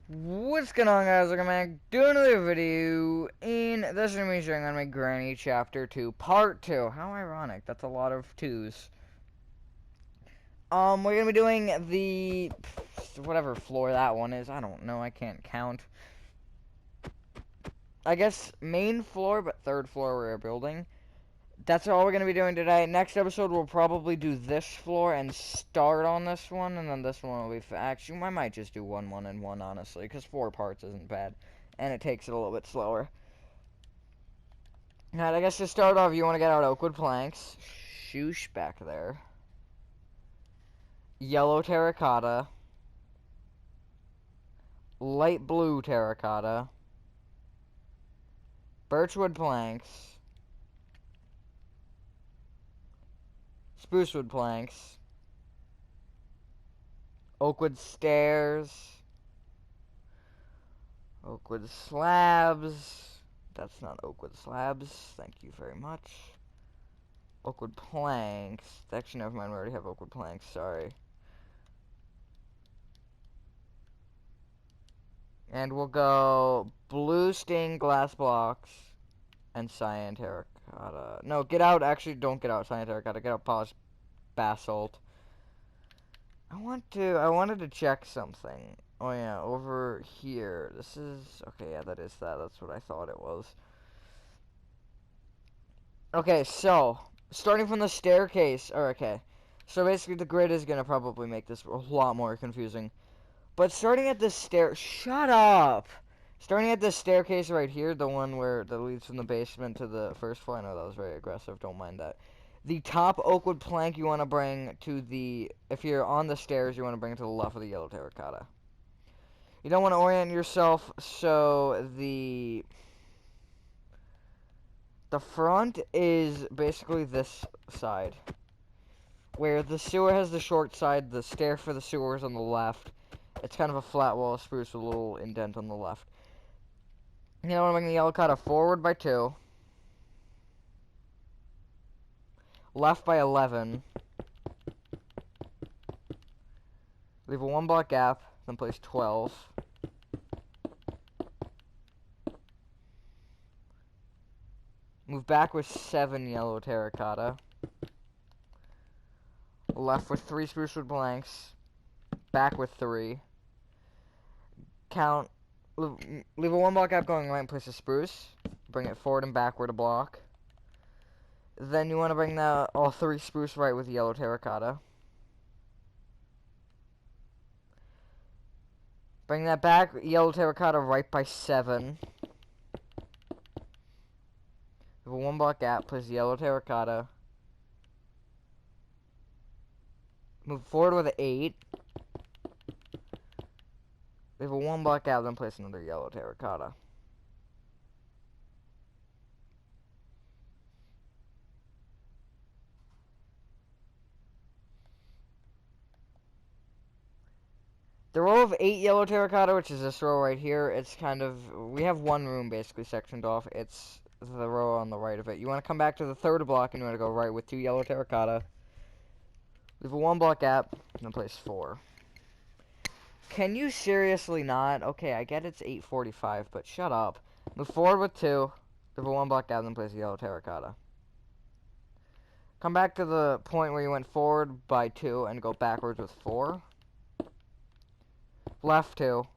What's going on, guys? Welcome back to another video. In this is me showing on my Granny Chapter 2 Part 2. How ironic. That's a lot of twos. We're gonna be doing the whatever floor that one is. I don't know. I can't count. I guess main floor, but third floor we're building. That's all we're gonna be doing today. Next episode we'll probably do this floor and start on this one, and then this one will be actually I might just do one, and one, honestly, because 4 parts isn't bad, and it takes it a little bit slower. Alright, I guess to start off, you want to get out oakwood planks. Shoosh back there. Yellow terracotta. Light blue terracotta. Birchwood planks. Sprucewood planks. Oakwood stairs. Oakwood slabs. That's not oakwood slabs. Thank you very much. Oakwood planks. Actually, never mind. We already have oakwood planks. Sorry. And we'll go blue stained glass blocks and cyan terracotta. No, get out. Actually, don't get out cyan terracotta. Get out polished basalt. I wanted to check something. Oh yeah, over here. This is okay. Yeah, that is that. That's what I thought it was. Okay, so starting from the staircase. Or okay, so basically the grid is gonna probably make this a lot more confusing. But starting at this shut up! Starting at this staircase right here, the one that leads from the basement to the first floor. I know that was very aggressive, don't mind that. The top oakwood plank you want to bring to the, if you're on the stairs, you want to bring it to the left of the yellow terracotta. You don't want to orient yourself so the front is basically this side. Where the sewer has the short side, the stair for the sewer is on the left. It's kind of a flat wall of spruce with a little indent on the left. You know, I'm bring the yellow terracotta forward by 2. Left by 11. Leave a 1 block gap, then place 12. Move back with 7 yellow terracotta. Left with 3 spruce wood planks. Back with 3. Count. Leave a 1 block gap going right and place a spruce. Bring it forward and backward a block. Then you want to bring all 3 spruce right with yellow terracotta. Bring that back, yellow terracotta right by 7. Leave a 1 block gap, place yellow terracotta. Move forward with 8. Leave a 1 block gap, then place another yellow terracotta. The row of 8 yellow terracotta, which is this row right here, it's kind of, we have 1 room basically sectioned off. It's the row on the right of it. You want to come back to the 3rd block and you want to go right with 2 yellow terracotta. Leave a 1 block gap, and then place 4. Can you seriously not? Okay, I get it's 8:45, but shut up. Move forward with 2. Leave a 1 block gap, then place a yellow terracotta. Come back to the point where you went forward by 2 and go backwards with 4. Left 2.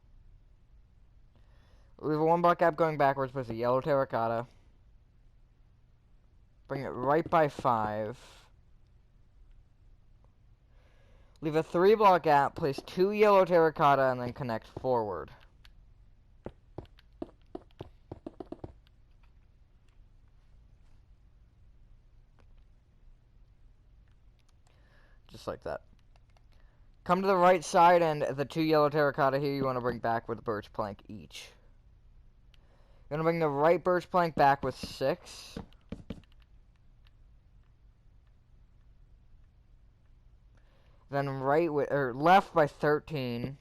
Leave a 1 block gap going backwards, place a yellow terracotta. Bring it right by 5. Leave a 3 block gap, place 2 yellow terracotta, and then connect forward. Just like that. Come to the right side, and the 2 yellow terracotta here you want to bring back with a birch plank each. You're going to bring the right birch plank back with 6. Then left by 13.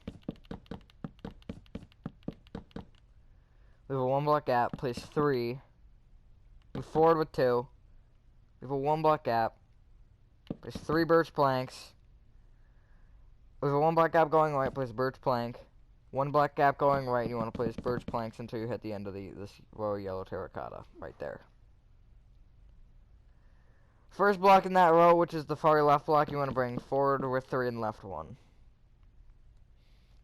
Leave a 1 block gap, place 3. Move forward with 2. Leave a 1 block gap. Place 3 birch planks. Leave a 1 block gap going right, place a birch plank. One black gap going right, and you want to place birch planks until you hit the end of this row of yellow terracotta, right there. First block in that row, which is the far left block, you want to bring forward with 3 and left 1.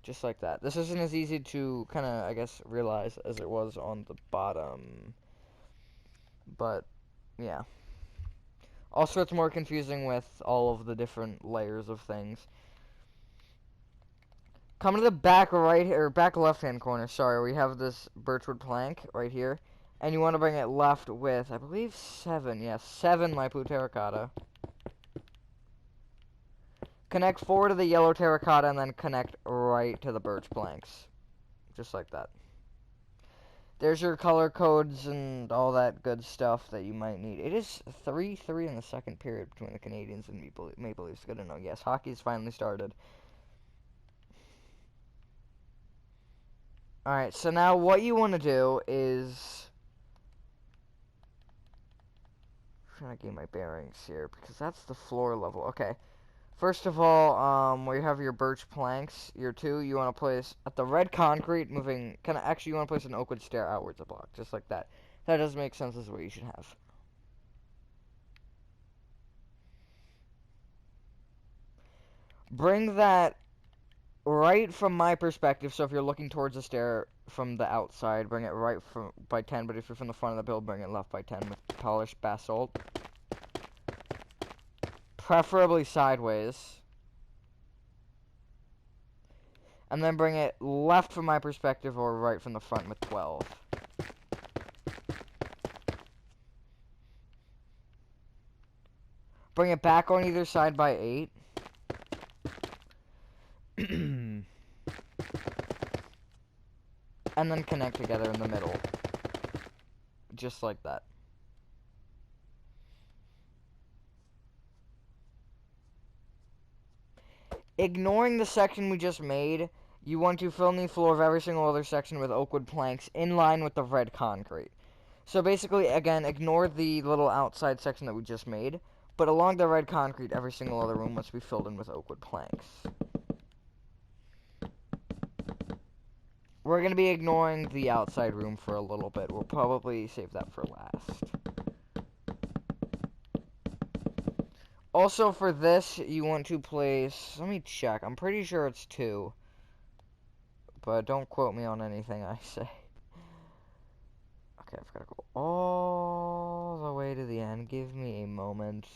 Just like that. This isn't as easy to kind of, I guess, realize as it was on the bottom. But, yeah. Also, it's more confusing with all of the different layers of things. Come to the back right, or back left-hand corner, sorry, we have this birchwood plank right here. And you want to bring it left with, I believe, 7. Yeah, 7 light blue terracotta. Connect forward to the yellow terracotta and then connect right to the birch planks. Just like that. There's your color codes and all that good stuff that you might need. It is 3-3 in the second period between the Canadians and Maple Leafs. Good to know. Yes, hockey's finally started. Alright, so now what you want to do is... I'm trying to get my bearings here, because that's the floor level. Okay. First of all, where you have your birch planks, your 2, you want to place at the red concrete, moving, actually you want to place an oakwood stair outwards a block, just like that. That does make sense, is what you should have. Bring that right from my perspective, so if you're looking towards the stair from the outside, bring it right by 10, but if you're from the front of the build, bring it left by 10 with polished basalt. Preferably sideways. And then bring it left from my perspective or right from the front with 12. Bring it back on either side by 8. And then connect together in the middle. Just like that. Ignoring the section we just made, you want to fill in the floor of every single other section with oakwood planks in line with the red concrete. So basically, again, ignore the little outside section that we just made, but along the red concrete, every single other room must be filled in with oakwood planks. We're going to be ignoring the outside room for a little bit. We'll probably save that for last. Also, for this, you want to place... Let me check. I'm pretty sure it's 2. But don't quote me on anything I say. Okay, I've got to go all the way to the end. Give me a moment.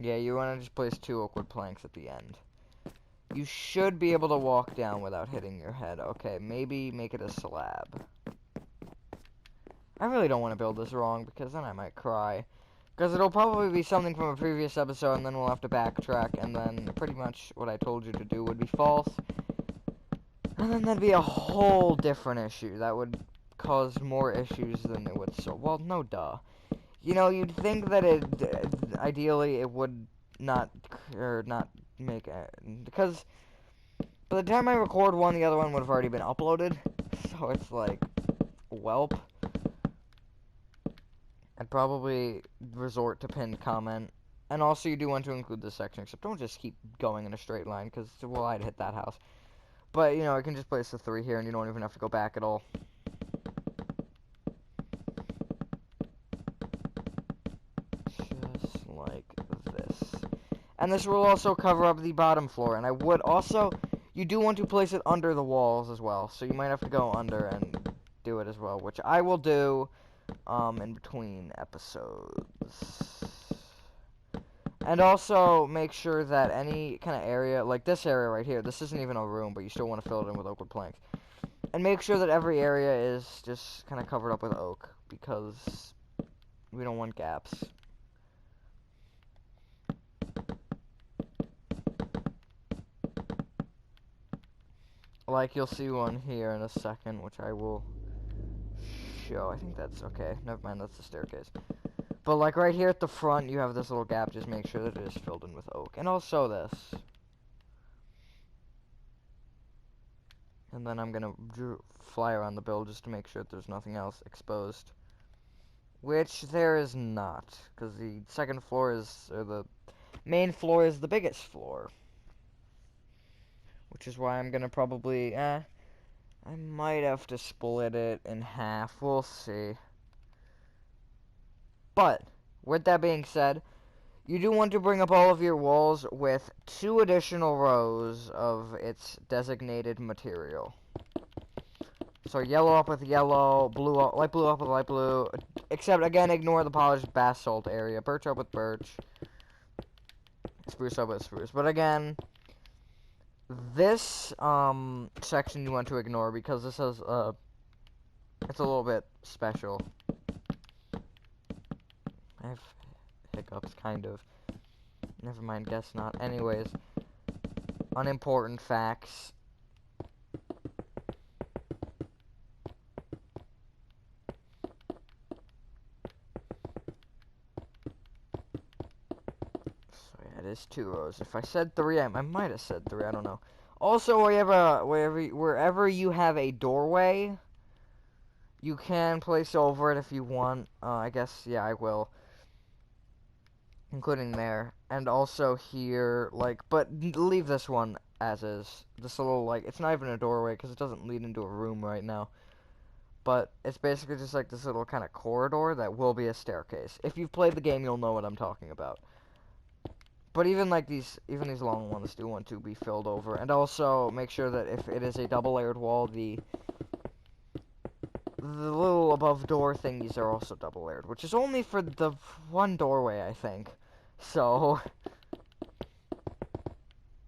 Yeah, you want to just place 2 oakwood planks at the end. You should be able to walk down without hitting your head. Okay, maybe make it a slab. I really don't want to build this wrong, because then I might cry. Because it'll probably be something from a previous episode, and then we'll have to backtrack, and then pretty much what I told you to do would be false. And then that'd be a whole different issue. That would cause more issues than it would solve. Well, no duh. You know, you'd think that ideally it would not make it, because by the time I record one, the other one would have already been uploaded. So it's like, welp. I'd probably resort to pinned comment. And also, you do want to include this section, except don't just keep going in a straight line, because, well, I'd hit that house. But, you know, I can just place the 3 here, and you don't even have to go back at all. Just like this. And this will also cover up the bottom floor, and I would also... You do want to place it under the walls as well, so you might have to go under and do it as well, which I will do... in between episodes. And also make sure that any kind of area, like this area right here, this isn't even a room, but you still want to fill it in with oakwood planks. And make sure that every area is just kind of covered up with oak, because we don't want gaps. Like you'll see one here in a second, which I will show. I think that's okay. Never mind, that's the staircase. But like right here at the front, you have this little gap. Just make sure that it is filled in with oak. And also this. And then I'm gonna fly around the build just to make sure that there's nothing else exposed. Which there is not. Because the second floor is, or the main floor is the biggest floor. Which is why I'm gonna probably, I might have to split it in half. We'll see. But, with that being said, you do want to bring up all of your walls with 2 additional rows of its designated material. So yellow up with yellow, blue up, light blue up with light blue, except again ignore the polished basalt area. Birch up with birch, spruce up with spruce. But again, this section you want to ignore because this has it's a little bit special. I have hiccups, kind of. Never mind, guess not. Anyways, unimportant facts. So yeah, it is 2 rows. If I said 3, I might have said 3. I don't know. Also, wherever you have a doorway, you can place over it if you want. I guess, yeah, I will. Including there. And also here, like, but leave this one as is. This little, like, it's not even a doorway because it doesn't lead into a room right now. But it's basically just like this little kind of corridor that will be a staircase. If you've played the game, you'll know what I'm talking about. But even like these long ones do want to be filled over. And also make sure that if it is a double layered wall, the little above door thingies are also double layered, which is only for the one doorway, I think. So,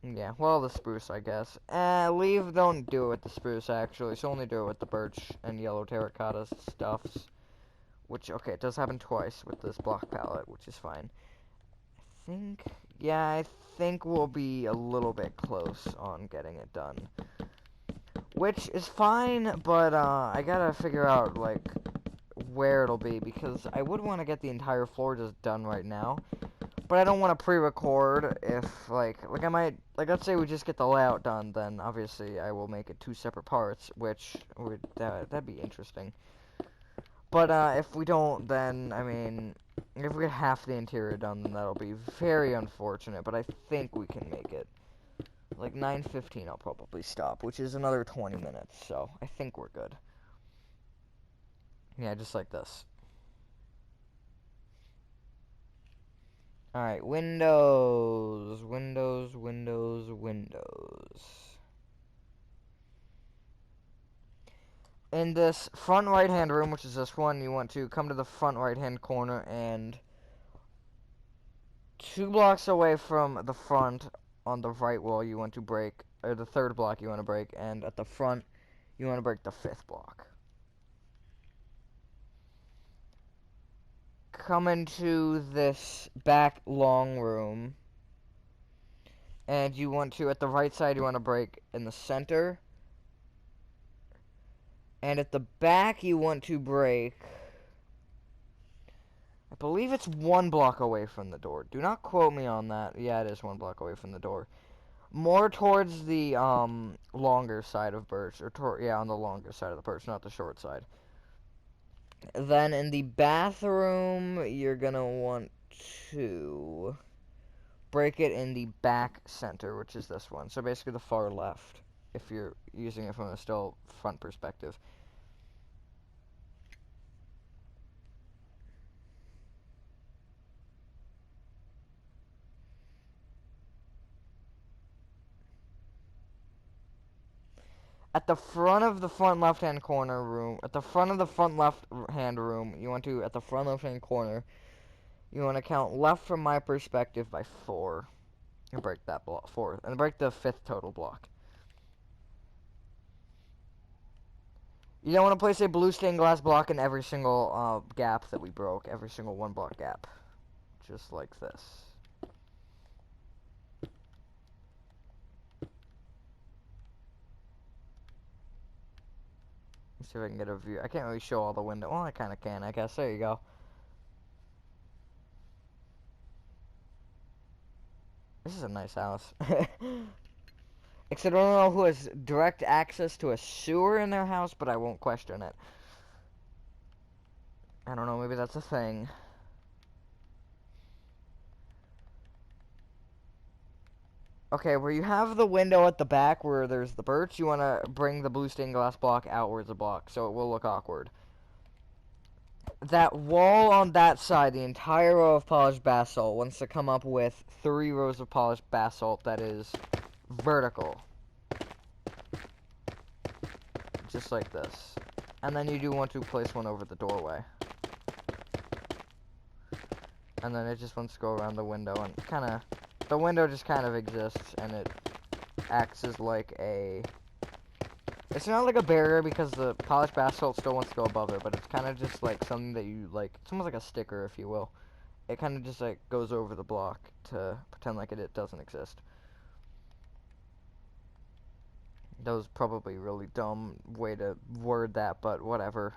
yeah, well, the spruce, I guess. Don't do it with the spruce, actually. So only do it with the birch and yellow terracotta stuffs. Which, okay, it does happen twice with this block palette, which is fine. I think we'll be a little bit close on getting it done. Which is fine, but, I gotta figure out, like, where it'll be, because I would want to get the entire floor just done right now. But I don't want to pre-record if, like, I might, like, let's say we just get the layout done, then obviously I will make it 2 separate parts, which would, that'd be interesting. But, if we don't, then, I mean, if we get half the interior done, then that'll be very unfortunate, but I think we can make it. Like, 9:15 I'll probably stop, which is another 20 minutes, so I think we're good. Yeah, just like this. Alright, windows. In this front right-hand room, which is this one, you want to come to the front right-hand corner and 2 blocks away from the front on the right wall you want to break, or the 3rd block you want to break, and at the front you want to break the 5th block. Come into this back long room, and you want to, at the right side, you want to break in the center, and at the back you want to break, I believe it's 1 block away from the door. Do not quote me on that. Yeah, it is 1 block away from the door. More towards the, longer side of birch, or yeah, on the longer side of the birch, not the short side. Then in the bathroom, you're gonna want to break it in the back center, which is this one. So basically the far left, if you're using it from a still front perspective. At the front of the front left-hand corner room, at the front of the front left-hand room, you want to, at the front left-hand corner, you want to count left from my perspective by 4. And break that block, 4. And break the 5th total block. You don't want to place a blue stained glass block in every single gap that we broke. Every single 1 block gap. Just like this. Let's see if I can get a view. I can't really show all the window. Well, I kind of can, I guess. There you go. This is a nice house. Except I don't know who has direct access to a sewer in their house, but I won't question it. I don't know, maybe that's a thing. Okay, where you have the window at the back where there's the birch, you want to bring the blue stained glass block outwards a block, so it will look awkward. That wall on that side, the entire row of polished basalt, wants to come up with 3 rows of polished basalt that is vertical. Just like this. And then you do want to place one over the doorway. And then it just wants to go around the window and kinda... The window just kind of exists, and it acts as like a... It's not like a barrier because the polished basalt still wants to go above it, but it's kind of just like something that you like... It's almost like a sticker, if you will. It kind of just like goes over the block to pretend like it doesn't exist. That was probably a really dumb way to word that, but whatever.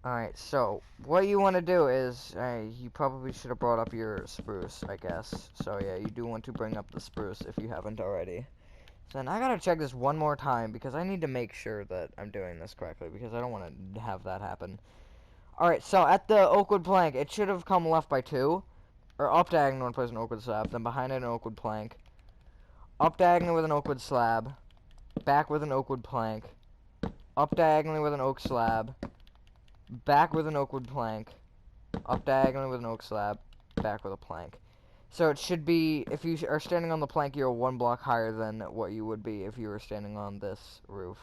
Alright, so, what you want to do is, you probably should have brought up your spruce, I guess. So yeah, you do want to bring up the spruce if you haven't already. So then I gotta check this one more time, because I need to make sure that I'm doing this correctly, because I don't want to have that happen. Alright, so at the oakwood plank, it should have come left by 2. Or up diagonal and place an oakwood slab, then behind it an oakwood plank. Up diagonally with an oakwood slab. Back with an oakwood plank. Up diagonally with an oak slab. Back with an oakwood plank, up diagonally with an oak slab, back with a plank. So it should be, if you are standing on the plank, you're 1 block higher than what you would be if you were standing on this roof.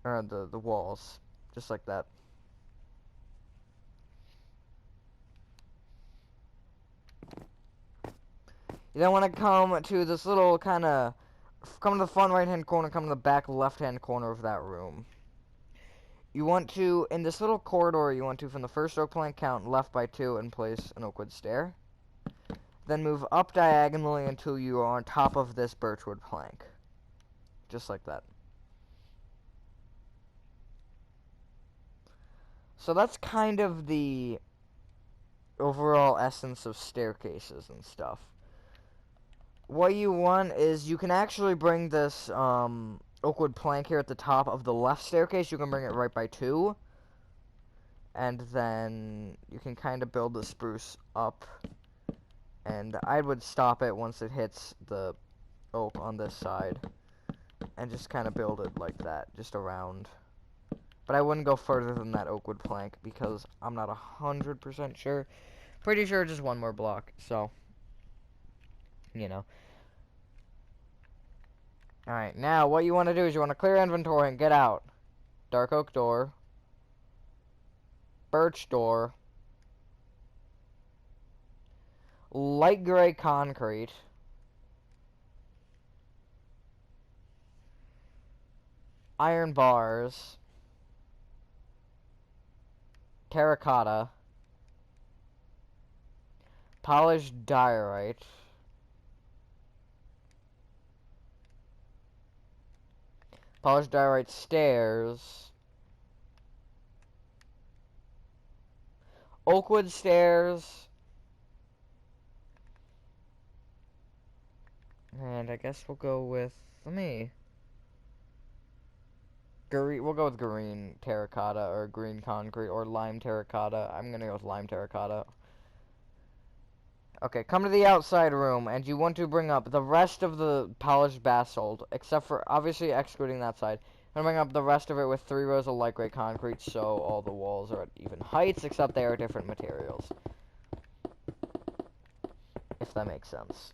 Or the walls. Just like that. You then want to come to this little kind of, come to the front right-hand corner, come to the back left-hand corner of that room. You want to, in this little corridor, you want to, from the first oak plank, count left by 2 and place an oakwood stair. Then move up diagonally until you are on top of this birchwood plank. Just like that. So that's kind of the overall essence of staircases and stuff. What you want is, you can actually bring this oakwood plank here at the top of the left staircase. You can bring it right by 2. And then you can kind of build the spruce up. And I would stop it once it hits the oak on this side. And just kind of build it like that, just around. But I wouldn't go further than that oakwood plank because I'm not 100% sure. Pretty sure just 1 more block, so, you know. Alright, now what you want to do is you want to clear inventory and get out. Dark oak door. Birch door. Light gray concrete. Iron bars. Terracotta. Polished diorite. Polished diorite stairs. Oakwood stairs. And I guess we'll go with, green, we'll go with green terracotta, or green concrete, or lime terracotta. I'm gonna go with lime terracotta. Okay, come to the outside room, and you want to bring up the rest of the polished basalt, except for, obviously, excluding that side. I'm gonna bring up the rest of it with 3 rows of light gray concrete, so all the walls are at even heights, except they are different materials. If that makes sense.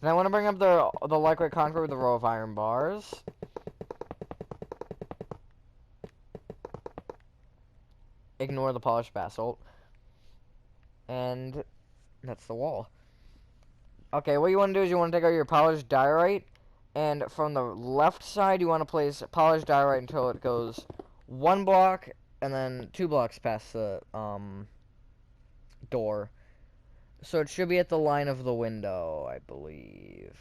And I want to bring up the light gray concrete with a row of iron bars. Ignore the polished basalt. And that's the wall. Okay, what you want to do is you want to take out your polished diorite, and from the left side you want to place polished diorite until it goes 1 block, and then 2 blocks past the door. So it should be at the line of the window, I believe.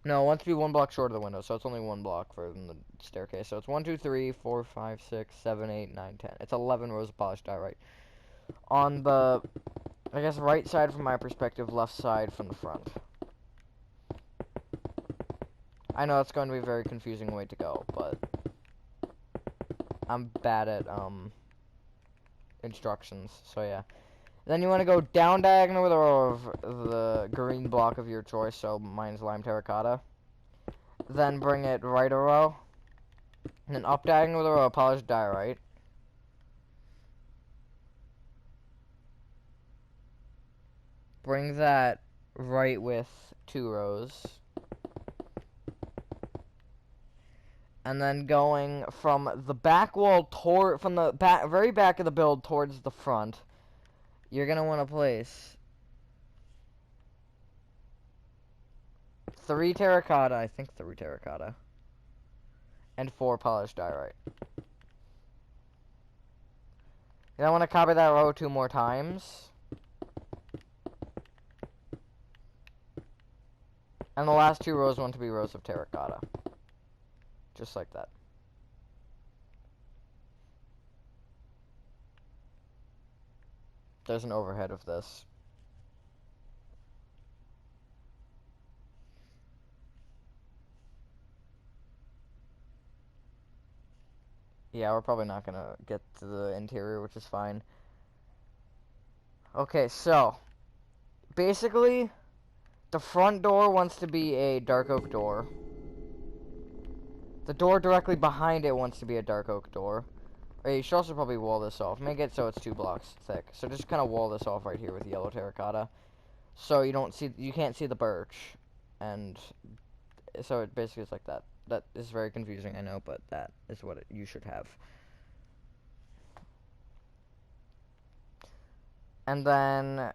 No, it wants to be 1 block short of the window, so it's only 1 block further than the staircase. So it's 1, 2, 3, 4, 5, 6, 7, 8, 9, 10. It's 11 rows of polished diorite. On the, I guess, right side from my perspective, left side from the front. I know it's going to be a very confusing way to go, but I'm bad at, instructions, so yeah. Then you want to go down diagonal with a row of the green block of your choice, so mine's lime terracotta. Then bring it right a row, and then up diagonal with a row of polished diorite. Bring that right with 2 rows. And then going from the back wall from the very back of the build towards the front, you're gonna want to place 3 terracotta, I think 3 terracotta, and 4 polished diorite. And I want to copy that row 2 more times. And the last 2 rows want to be rows of terracotta. Just like that. There's an overhead of this. Yeah, we're probably not gonna get to the interior, which is fine. Okay, so basically, the front door wants to be a dark oak door. The door directly behind it wants to be a dark oak door. Or you should also probably wall this off. Make it so it's 2 blocks thick. So just kind of wall this off right here with yellow terracotta. So you can't see the birch. And so it basically is like that. That is very confusing, I know, but that is what you should have. And then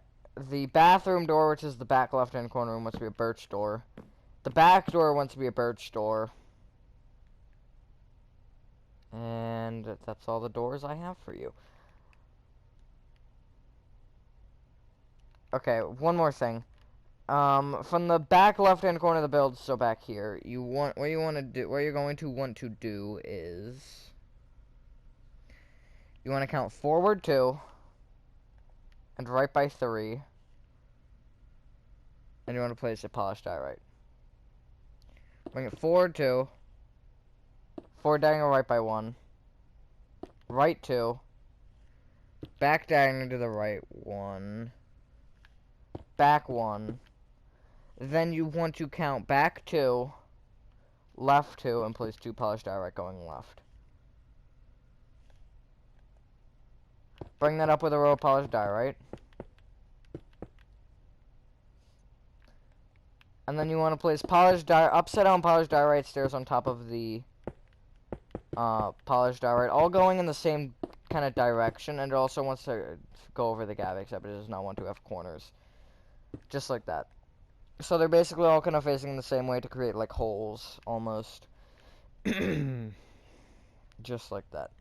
the bathroom door, which is the back left-hand corner room, wants to be a birch door. The back door wants to be a birch door. And that's all the doors I have for you. Okay, one more thing. From the back left-hand corner of the build, so back here, what you're going to want to do is you want to count forward 2 and right by 3, and you want to place a polished diorite. Bring it forward 2, forward diagonal right by 1, right 2, back diagonal to the right 1, back 1. Then you want to count back 2, left 2, and place 2 polished diorite going left. Bring that up with a row of polished diorite. And then you want to place upside down polished diorite stairs on top of the polished diorite, all going in the same kind of direction, and it also wants to go over the gap, except it does not want to have corners. Just like that. So they're basically all kind of facing the same way to create like holes, almost. Just like that.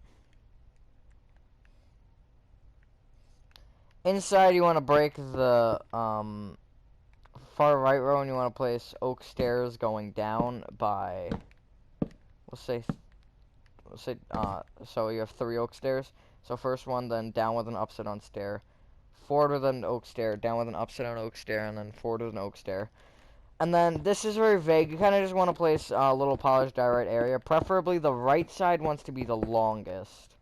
Inside you want to break the far right row, and you want to place oak stairs going down by, so you have 3 oak stairs. So first one, then down with an upside down stair, forward with an oak stair, down with an upside down oak stair, and then forward with an oak stair. And then this is very vague. You kind of just want to place a little polished diorite area. Preferably the right side wants to be the longest.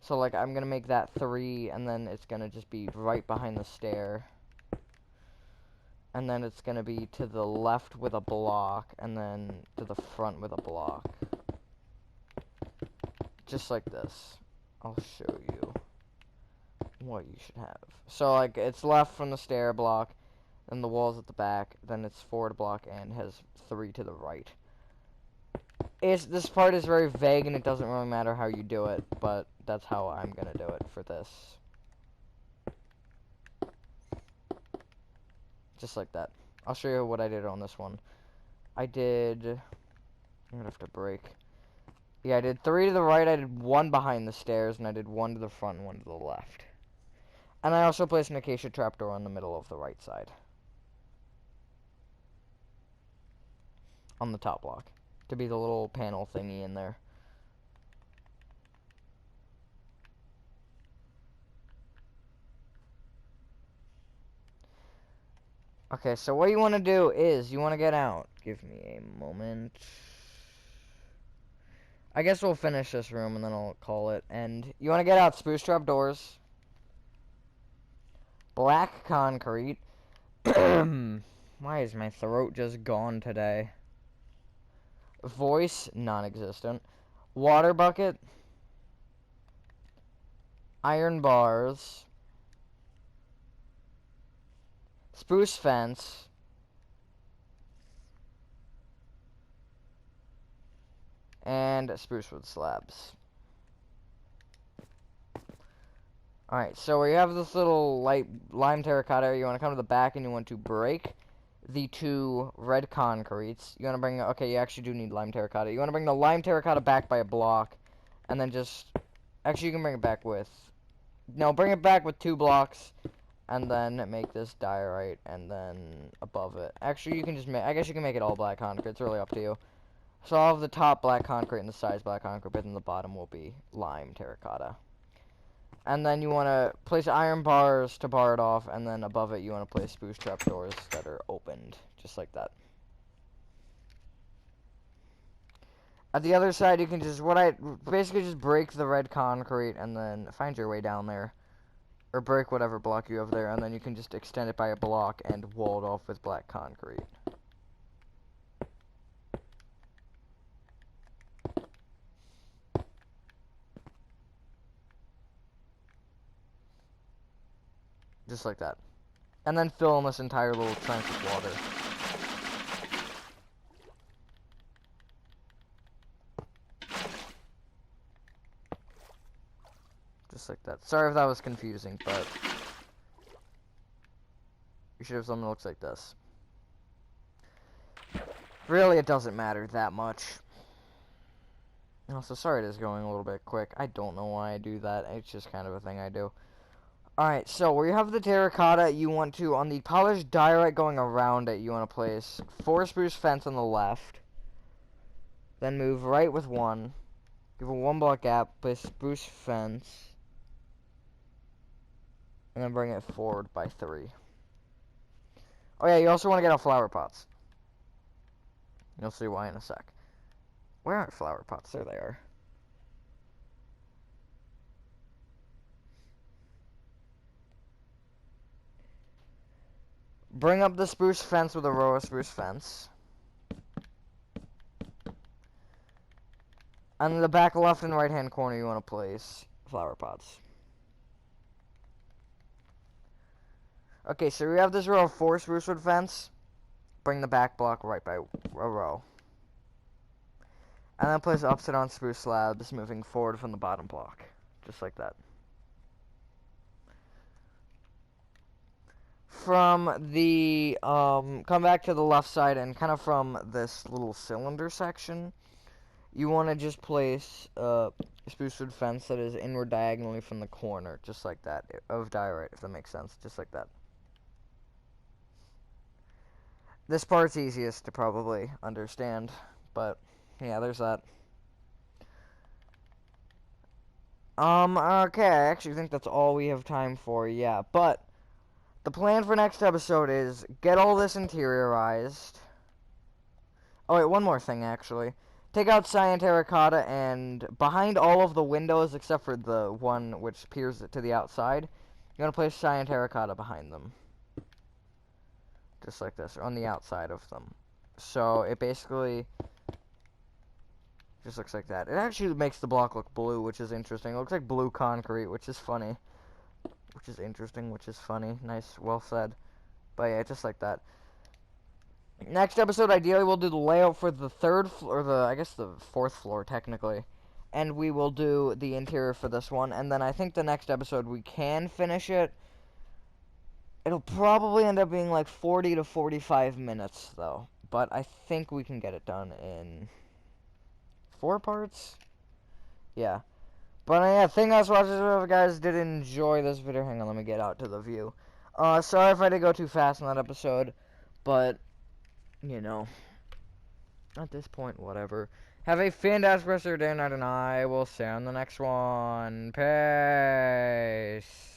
So like I'm gonna make that 3, and then it's gonna just be right behind the stair. And then it's gonna be to the left with a block, and then to the front with a block. Just like this. I'll show you what you should have. So like it's left from the stair block, then the walls at the back, then it's forward block, and has 3 to the right. This part is very vague, and it doesn't really matter how you do it, but that's how I'm gonna do it for this. Just like that. I'll show you what I did on this one. I'm gonna have to break. Yeah, I did 3 to the right, I did 1 behind the stairs, and I did 1 to the front and 1 to the left. And I also placed an acacia trapdoor in the middle of the right side. on the top block to be the little panel thingy in there. Okay, so what you want to do is you want to get out. Give me a moment. I guess we'll finish this room and then I'll call it. And you want to get out spruce trap doors. Black concrete. Why is my throat just gone today? Voice, non-existent. Water bucket. Iron bars. Spruce fence. And spruce wood slabs. Alright, so we have this little light lime terracotta area. You want to come to the back and you want to break the 2 red concretes. You want to bring, okay, you actually do need lime terracotta. You want to bring the lime terracotta back by a block, and then just, actually you can bring it back with, no, bring it back with 2 blocks, and then make this diorite, and then above it. Actually, you can just make, I guess you can make it all black concrete. It's really up to you. So I'll have the top black concrete and the sides black concrete, but then the bottom will be lime terracotta. And then you want to place iron bars to bar it off, and then above it you want to place spruce trap doors that are opened, just like that. At the other side, you can just, basically just break the red concrete, and then find your way down there. Or break whatever block you have there, and then you can just extend it by a block and wall it off with black concrete. Just like that. And then fill in this entire little trench with water. Just like that. Sorry if that was confusing, but you should have something that looks like this. Really, it doesn't matter that much. Also, sorry it is going a little bit quick. I don't know why I do that. It's just kind of a thing I do. Alright, so where you have the terracotta, you want to, on the polished diorite going around it, you want to place 4 spruce fence on the left. Then move right with 1. Give a 1 block gap, place spruce fence. And then bring it forward by 3. Oh yeah, you also want to get out flower pots. You'll see why in a sec. Where are flower pots? There they are. Bring up the spruce fence with a row of spruce fence. On the back left and right hand corner you want to place flower pots. Okay, so we have this row of 4 spruce wood fence. Bring the back block right by a row. And then place upside down spruce slabs moving forward from the bottom block. Just like that. From the, come back to the left side and kind of from this little cylinder section, you want to just place a spruce wood fence that is inward diagonally from the corner, just like that, of diorite, if that makes sense, just like that. This part's easiest to probably understand, but yeah, there's that. Okay, I actually think that's all we have time for, yeah, but the plan for next episode is get all this interiorized. Oh wait, one more thing actually. Take out cyan terracotta and behind all of the windows except for the one which peers to the outside, you want to place cyan terracotta behind them. Just like this, on the outside of them. So it basically just looks like that. It actually makes the block look blue, which is interesting. It looks like blue concrete, which is funny. Which is interesting, which is funny. Nice, well said. But yeah, just like that. Next episode, ideally, we'll do the layout for the 3rd floor, or I guess the 4th floor, technically. And we will do the interior for this one. And then I think the next episode, we can finish it. It'll probably end up being like 40 to 45 minutes, though. But I think we can get it done in 4 parts? Yeah. But yeah, thank you guys for watching. If you guys did enjoy this video, hang on, let me get out to the view. Sorry if I did go too fast in that episode, but, you know, At this point, whatever. Have a fantastic rest of your day, night, and I will see you on the next one. Peace.